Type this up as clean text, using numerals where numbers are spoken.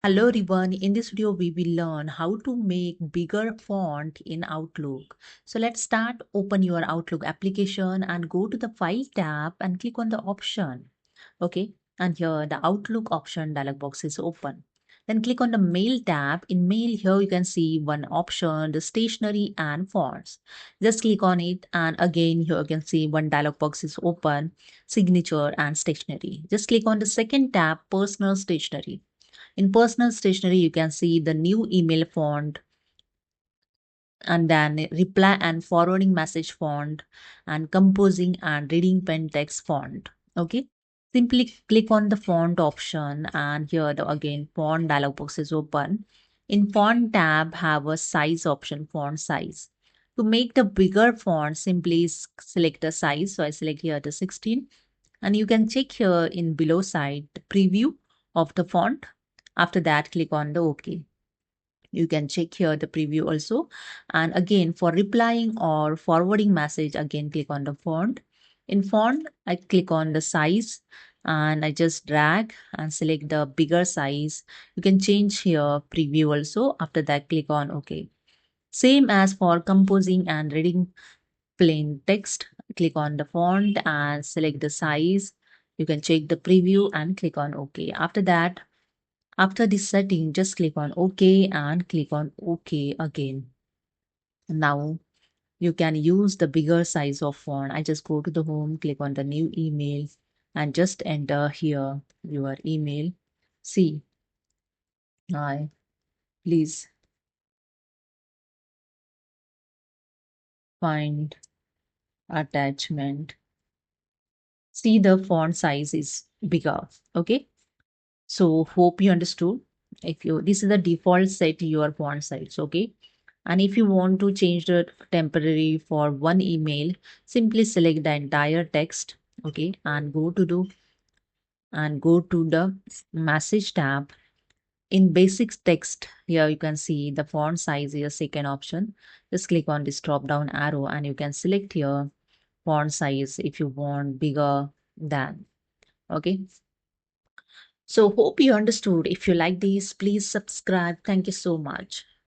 Hello everyone, in this video we will learn how to make bigger font in Outlook. So let's start. Open your Outlook application and go to the File tab and click on the option. Okay, and here the Outlook option dialog box is open. Then click on the Mail tab. In Mail here you can see one option, the stationery and fonts. Just click on it and again here you can see one dialog box is open, signature and stationery. Just click on the second tab, personal stationery. In personal stationery, you can see the new email font and then reply and forwarding message font and composing and reading pen text font. Okay. Simply click on the font option and here the again font dialog box is open. In font tab have a size option, font size. To make the bigger font, simply select the size. So I select here the 16 and you can check here in below side the preview of the font. After that, click on the OK. You can check here the preview also. And again, for replying or forwarding message, again, click on the font. In font, I click on the size and I just drag and select the bigger size. You can change here preview also. After that, click on OK. Same as for composing and reading plain text. Click on the font and select the size. You can check the preview and click on OK. After that, after this setting, just click on OK and click on OK again. Now you can use the bigger size of font. I just go to the home, click on the new email and just enter here your email. See, I please find attachment. See the font size is bigger. Okay. So hope you understood. If you this is the default set your font size, okay? And if you want to change the temporary for one email, simply select the entire text, okay, and go to the message tab. In basics text, here you can see the font size is a second option. Just click on this drop down arrow and you can select here font size if you want bigger than, okay. So hope you understood. If you like this, please subscribe. Thank you so much.